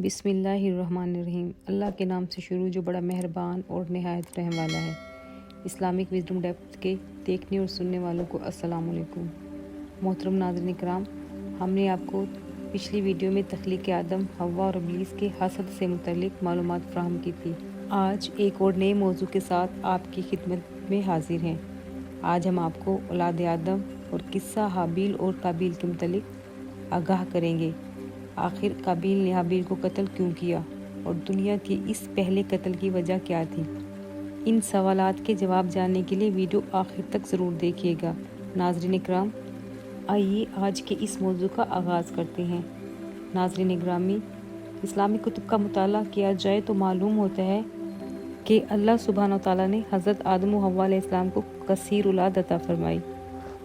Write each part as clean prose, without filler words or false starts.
بسم اللہ الرحمن الرحیم۔ اللہ کے نام سے شروع جو بڑا مہربان اور نہایت رحم والا ہے۔ اسلامک وزڈم ڈیپتھ کے دیکھنے اور سننے والوں کو السلام علیکم۔ محترم ناظرین کرام، ہم نے آپ کو پچھلی ویڈیو میں تخلیق آدم، حوا اور ابلیس کے حسد سے متعلق معلومات فراہم کی تھی۔ آج ایک اور نئے موضوع کے ساتھ آپ کی خدمت میں حاضر ہیں۔ آج ہم آپ کو اولاد آدم اور قصہ حابیل اور قابیل کے متعلق آگاہ کریں گے۔ آخر قابیل نے حابیل کو قتل کیوں کیا اور دنیا کے اس پہلے قتل کی وجہ کیا تھی؟ ان سوالات کے جواب جاننے کے لیے ویڈیو آخر تک ضرور دیکھیے گا۔ ناظرین اکرام، آئیے آج کے اس موضوع کا آغاز کرتے ہیں۔ ناظرین اکرامی، اسلامی کتب کا مطالعہ کیا جائے تو معلوم ہوتا ہے کہ اللہ سبحانہ و تعالیٰ نے حضرت آدم و حوا علیہ السلام کو کثیر اولاد عطا فرمائی۔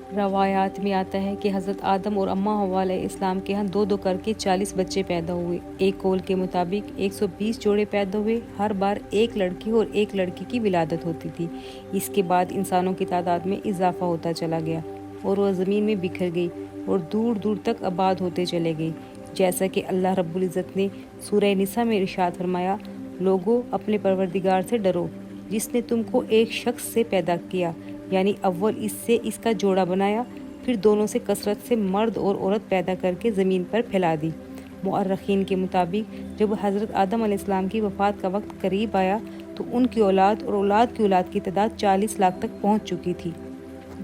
روایات میں آتا ہے کہ حضرت آدم اور اماں حوا علیہ السلام کے ہاں دو دو کر کے 40 بچے پیدا ہوئے۔ ایک قول کے مطابق 120 جوڑے پیدا ہوئے۔ ہر بار ایک لڑکی اور ایک لڑکی کی ولادت ہوتی تھی۔ اس کے بعد انسانوں کی تعداد میں اضافہ ہوتا چلا گیا اور وہ زمین میں بکھر گئی اور دور دور تک آباد ہوتے چلے گئے، جیسا کہ اللہ رب العزت نے سورہ نساء میں ارشاد فرمایا: لوگو اپنے پروردگار سے ڈرو جس نے تم کو ایک شخص سے پیدا کیا، یعنی اول اس سے اس کا جوڑا بنایا، پھر دونوں سے کثرت سے مرد اور عورت پیدا کر کے زمین پر پھیلا دی۔ مؤرخین کے مطابق جب حضرت آدم علیہ السلام کی وفات کا وقت قریب آیا تو ان کی اولاد اور اولاد کی اولاد کی تعداد 40 لاکھ تک پہنچ چکی تھی۔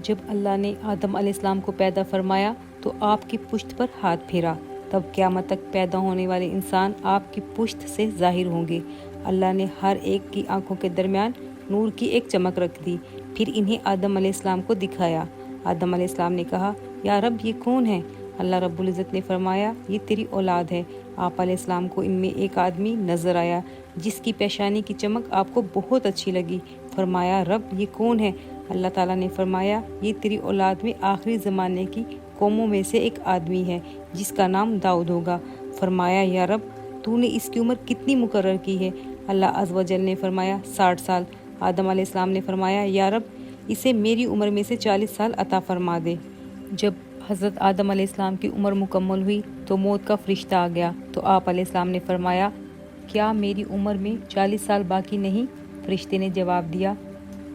جب اللہ نے آدم علیہ السلام کو پیدا فرمایا تو آپ کی پشت پر ہاتھ پھیرا، تب قیامت تک پیدا ہونے والے انسان آپ کی پشت سے ظاہر ہوں گے۔ اللہ نے ہر ایک کی آنکھوں کے درمیان نور کی ایک چمک رکھ دی، پھر انہیں آدم علیہ السلام کو دکھایا۔ آدم علیہ السلام نے کہا: یا رب، یہ کون ہے؟ اللہ رب العزت نے فرمایا: یہ تیری اولاد ہے۔ آپ علیہ السلام کو ان میں ایک آدمی نظر آیا جس کی پیشانی کی چمک آپ کو بہت اچھی لگی۔ فرمایا: رب، یہ کون ہے؟ اللہ تعالیٰ نے فرمایا: یہ تیری اولاد میں آخری زمانے کی قوموں میں سے ایک آدمی ہے جس کا نام داؤد ہوگا۔ فرمایا: یا رب، تو نے اس کی عمر کتنی مقرر کی ہے؟ اللہ عز و جل نے فرمایا: 60 سال۔ آدم علیہ السلام نے فرمایا: یا رب، اسے میری عمر میں سے 40 سال عطا فرما دے۔ جب حضرت آدم علیہ السلام کی عمر مکمل ہوئی تو موت کا فرشتہ آ گیا تو آپ علیہ السلام نے فرمایا: کیا میری عمر میں 40 سال باقی نہیں؟ فرشتے نے جواب دیا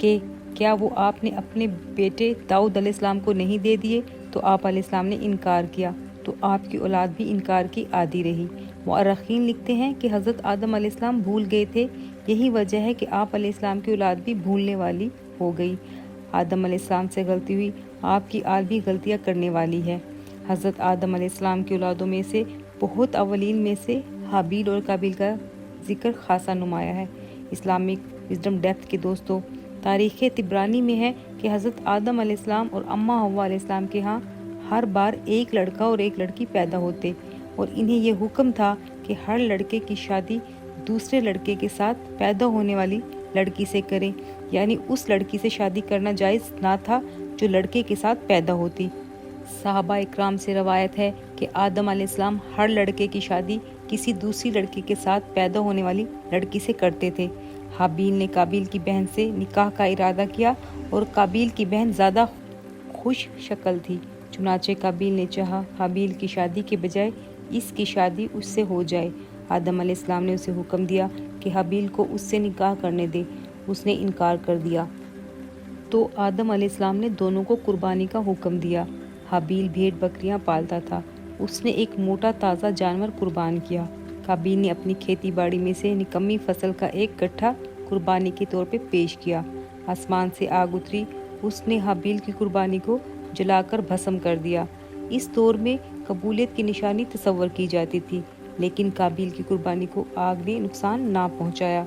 کہ کیا وہ آپ نے اپنے بیٹے داؤد علیہ السلام کو نہیں دے دیے؟ تو آپ علیہ السلام نے انکار کیا تو آپ کی اولاد بھی انکار کی عادی رہی۔ مؤرخین لکھتے ہیں کہ حضرت آدم علیہ السلام بھول گئے تھے، یہی وجہ ہے کہ آپ علیہ السلام کی اولاد بھی بھولنے والی ہو گئی۔ آدم علیہ السلام سے غلطی ہوئی، آپ کی آل بھی غلطیاں کرنے والی ہے۔ حضرت آدم علیہ السلام کی اولادوں میں سے بہت اولین میں سے حابیل اور قابیل کا ذکر خاصا نمایاں ہے۔ اسلامک وزڈم ڈیپتھ کے دوستوں، تاریخ طبرانی میں ہے کہ حضرت آدم علیہ السلام اور اماں حوا علیہ السلام کے ہاں ہر بار ایک لڑکا اور ایک لڑکی پیدا ہوتے اور انہیں یہ حکم تھا کہ ہر لڑکے کی شادی دوسرے لڑکے کے ساتھ پیدا ہونے والی لڑکی سے کریں، یعنی اس لڑکی سے شادی کرنا جائز نہ تھا جو لڑکے کے ساتھ پیدا ہوتی۔ صحابہ اکرام سے روایت ہے کہ آدم علیہ السلام ہر لڑکے کی شادی کسی دوسری لڑکی کے ساتھ پیدا ہونے والی لڑکی سے کرتے تھے۔ حابیل نے قابیل کی بہن سے نکاح کا ارادہ کیا اور قابیل کی بہن زیادہ خوش شکل تھی، چنانچہ قابیل نے چاہا حابیل کی شادی کے بجائے اس کی شادی اس سے ہو جائے۔ آدم علیہ السلام نے اسے حکم دیا کہ حابیل کو اس سے نکاح کرنے دے، اس نے انکار کر دیا تو آدم علیہ السلام نے دونوں کو قربانی کا حکم دیا۔ حابیل بھیڑ بکریاں پالتا تھا، اس نے ایک موٹا تازہ جانور قربان کیا۔ قابیل نے اپنی کھیتی باڑی میں سے نکمی فصل کا ایک گٹھا قربانی کے طور پہ پیش کیا۔ آسمان سے آگ اتری، اس نے حابیل کی قربانی کو جلا کر بھسم کر دیا۔ اس دور میں قبولیت کی نشانی تصور کی جاتی تھی، لیکن قابیل کی قربانی کو آگ نے نقصان نہ پہنچایا۔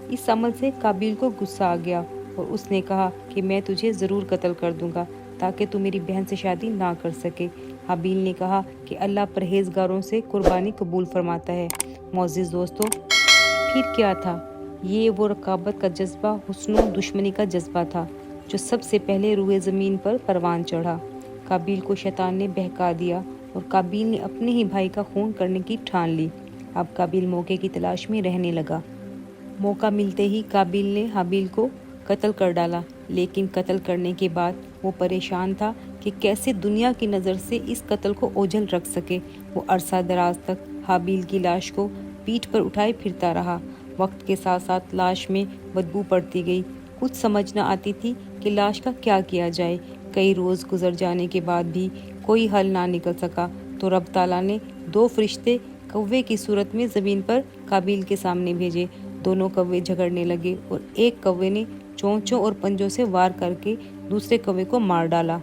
اس عمل سے قابیل کو غصہ آ گیا اور اس نے کہا کہ میں تجھے ضرور قتل کر دوں گا تاکہ تو میری بہن سے شادی نہ کر سکے۔ حابیل نے کہا کہ اللہ پرہیزگاروں سے قربانی قبول فرماتا ہے۔ معزز دوستو، پھر کیا تھا؟ یہ وہ رقابت کا جذبہ، حسن و دشمنی کا جذبہ تھا جو سب سے پہلے روئے زمین پر پروان چڑھا۔ قابیل کو شیطان نے بہکا دیا اور قابیل نے اپنے ہی بھائی کا خون کرنے کی ٹھان لی۔ اب قابیل موقع کی تلاش میں رہنے لگا۔ موقع ملتے ہی قابیل نے حابیل کو قتل کر ڈالا، لیکن قتل کرنے کے بعد وہ پریشان تھا کہ کیسے دنیا کی نظر سے اس قتل کو اوجھل رکھ سکے۔ وہ عرصہ دراز تک حابیل کی لاش کو पीठ पर उठाए फिरता रहा। वक्त के साथ साथ लाश में बदबू पड़ती गई। कुछ समझ न आती थी कि लाश का क्या किया जाए। कई रोज़ गुजर जाने के बाद भी कोई हल ना निकल सका तो रब ताला ने 2 फरिश्ते कौवे की सूरत में ज़मीन पर काबिल के सामने भेजे। दोनों कौवे झगड़ने लगे और एक कौवे ने चोंचों और पंजों से वार करके दूसरे कौवे को मार डाला।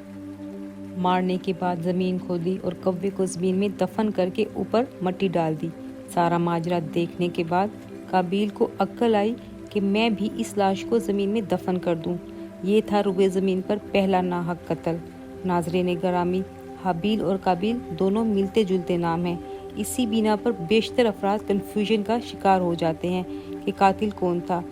मारने के बाद ज़मीन खोदी और कौवे को ज़मीन में दफन करके ऊपर मिट्टी डाल दी। सारा माजरा देखने के बाद काबिल को अक्ल आई कि मैं भी इस लाश को ज़मीन में दफन कर दूं। ये था रुए ज़मीन पर पहला नाहक कत्ल। नाज़रीन गिरामी, हाबिल और काबिल दोनों मिलते जुलते नाम हैं। इसी बिना पर बेशतर अफराद कन्फ्यूजन का शिकार हो जाते हैं कि कातिल कौन था।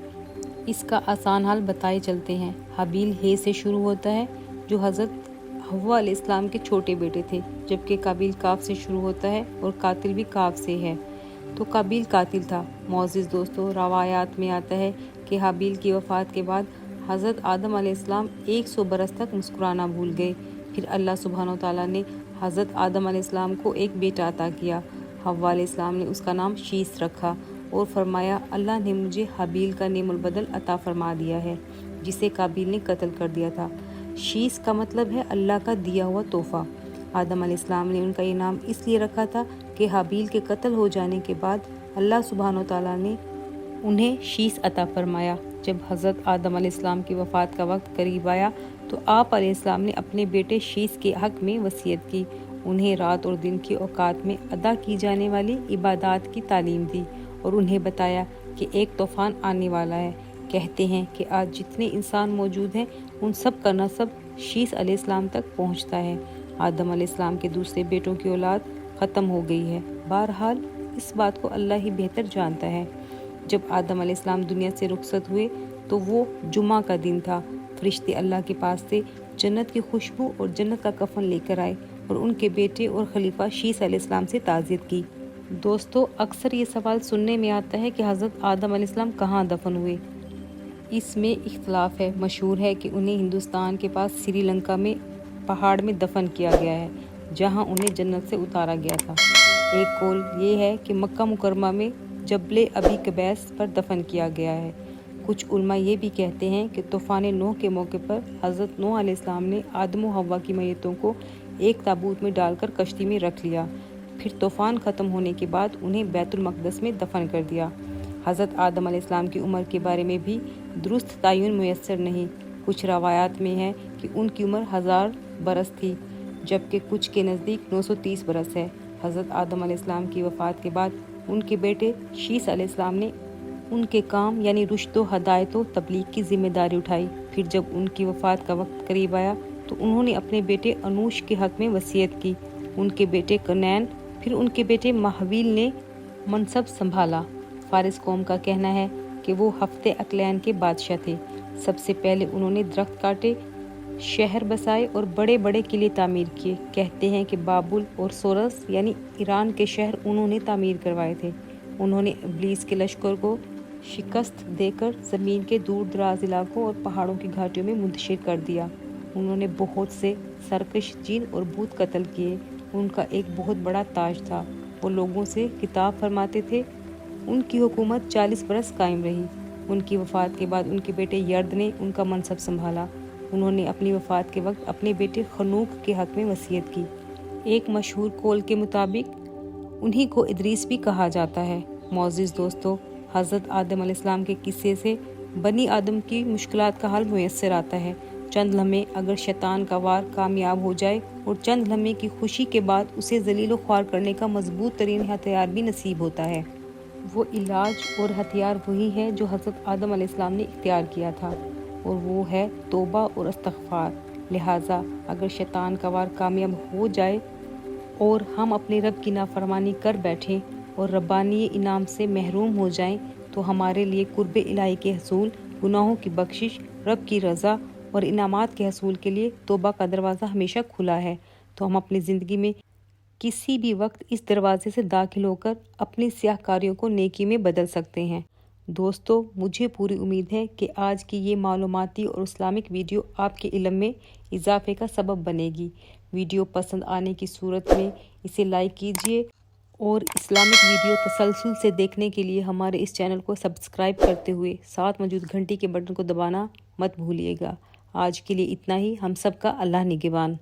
इसका आसान हाल बताए चलते हैं। हाबिल हे से शुरू होता है जो हज़रत हव्वा अलैहिस्सलाम के छोटे बेटे थे, जबकि काबिल काफ से शुरू होता है और कातिल भी काफ से है। तो काबिल कातिल था। मोअज़्ज़िज़ दोस्तों, रवायात में आता है कि हाबिल की वफ़ात के बाद हज़रत आदम अलैहिस्सलाम 100 बरस तक मुस्कुराना भूल गए। फिर अल्लाह सुब्हानो तआला ने हज़रत आदम अलैहिस्सलाम को एक बेटा अता किया। हव्वा अलैहिस्सलाम ने उसका नाम शीस रखा और फरमाया, अल्लाह ने मुझे हाबिल का नेमुल बदल अता फरमा दिया है जिसे काबिल ने कत्ल कर दिया था। शीस का मतलब है अल्लाह का दिया हुआ तोहफा। आदम अलैहिस्सलाम ने उनका ये नाम इसलिए रखा था कि हाबिल के कत्ल हो जाने के बाद अल्लाह सुब्हानो तआला ने उन्हें शीस अता फरमाया। जब हज़रत आदम अलैहिस्सलाम की वफ़ात का वक्त करीब आया तो आप अलैहिस्सलाम ने अपने बेटे शीस के हक़ में वसीयत की। उन्हें रात और दिन की औकात में अदा की जाने वाली इबादत की तालीम दी और उन्हें बताया कि एक तूफ़ान आने वाला है। कहते हैं कि आज जितने इंसान मौजूद हैं उन सब का नसब शीस अलैहिस्सलाम तक पहुंचता है। आदम अलैहिस्सलाम के दूसरे बेटों की औलाद ख़त्म हो गई है। बहरहाल इस बात को अल्लाह ही बेहतर जानता है। जब आदम अलैहिस्सलाम दुनिया से रुखसत हुए तो वो जुमा का दिन था। फरिश्ते अल्लाह के पास से जन्नत की खुशबू और जन्नत का कफन लेकर आए और उनके बेटे और खलीफा शीस अलैहिस्सलाम से ताज़ियत की। दोस्तों, अक्सर ये सवाल सुनने में आता है कि हज़रत आदम अलैहिस्सलाम कहाँ दफन हुए। इसमें इख्तलाफ है। मशहूर है कि उन्हें हिंदुस्तान के पास श्रीलंका में पहाड़ में दफन किया गया है, जहां उन्हें जन्नत से उतारा गया था। एक कौल ये है कि मक्का मुकरमा में जबले अबी कबैस पर दफन किया गया है। कुछ उलमा ये भी कहते हैं कि तूफ़ान नूह के मौके पर हज़रत नूह अलैहिस्सलाम ने आदम व हव्वा की मैयतों को एक ताबूत में डालकर कश्ती में रख लिया। फिर तूफ़ान ख़त्म होने के बाद उन्हें बैतुल मक़दस में दफन कर दिया। हज़रत आदम अलैहिस्सलाम की उम्र के बारे में भी दुरुस्त तायुन मुयस्सर नहीं। कुछ रवायात में है कि उनकी उम्र 1000 बरस थी, जबकि कुछ के नज़दीक 930 बरस है। हज़रत आदम अलैहिस्सलाम की वफ़ात के बाद उनके बेटे शीस अलैहिस्सलाम ने उनके काम यानी रुश्द व हदायत व तबलीग की ज़िम्मेदारी उठाई। फिर जब उनकी वफ़ात का वक्त करीब आया तो उन्होंने अपने बेटे अनूश के हक़ में वसीयत की। उनके बेटे कनैन, फिर उनके बेटे महवील ने मनसब संभाला। फारिस कौम का कहना है कि वो हफ्ते अकलैन के बादशाह थे। सबसे पहले उन्होंने दरख्त काटे, शहर बसाए और बड़े बड़े किले तामीर किए। कहते हैं कि बाबुल और सोरस यानी ईरान के शहर उन्होंने तामीर करवाए थे। उन्होंने इब्लीस के लश्कर को शिकस्त देकर ज़मीन के दूर दराज इलाकों और पहाड़ों की घाटियों में मुंतशिर कर दिया। उन्होंने बहुत से सरकश जिन और भूत कत्ल किए। उनका एक बहुत बड़ा ताज था। वो लोगों से किताब फरमाते थे। उनकी हुकूमत 40 बरस कायम रही। उनकी वफ़ात के बाद उनके बेटे यर्द ने उनका मनसब संभाला। उन्होंने अपनी वफ़ात के वक्त अपने बेटे खनूक के हक़ में वसीयत की। एक मशहूर कौल के मुताबिक उन्हीं को इदरीस भी कहा जाता है। मोअज़्ज़िज़ दोस्तों, हज़रत आदम अलैहिस्सलाम के किस्से से बनी आदम की मुश्किलात का हल मुयस्सर आता है। चंद लम्हे अगर शैतान का वार कामयाब हो जाए और चंद लम्हे की खुशी के बाद उसे ज़लील व ख्वार करने का मजबूत तरीन हथियार भी नसीब होता है। वो इलाज और हथियार वही है जो हज़रत आदम अलैहिस्सलाम ने इख्तियार किया था, और वो है तौबा और इस्तिग़फ़ार। लिहाजा अगर शैतान का वार कामयाब हो जाए और हम अपने रब की नाफरमानी कर बैठें और रब्बानी इनाम से महरूम हो जाएं, तो हमारे लिए कुर्बे इलाही के हसूल, गुनाहों की बख्शिश, रब की रज़ा और इनामात के हसूल के लिए तौबा का दरवाज़ा हमेशा खुला है। तो हम अपनी ज़िंदगी में किसी भी वक्त इस दरवाजे से दाखिल होकर अपनी स्याहकारियों को नेकी में बदल सकते हैं। दोस्तों, मुझे पूरी उम्मीद है कि आज की ये मालूमाती और इस्लामिक वीडियो आपके इल्म में इजाफे का सबब बनेगी। वीडियो पसंद आने की सूरत में इसे लाइक कीजिए اور اسلامک ویڈیو تسلسل سے دیکھنے کے لیے ہمارے اس چینل کو سبسکرائب کرتے ہوئے ساتھ موجود گھنٹی کے بٹن کو دبانا مت بھولیے گا۔ آج کے لیے اتنا ہی، ہم سب کا اللہ نگہبان۔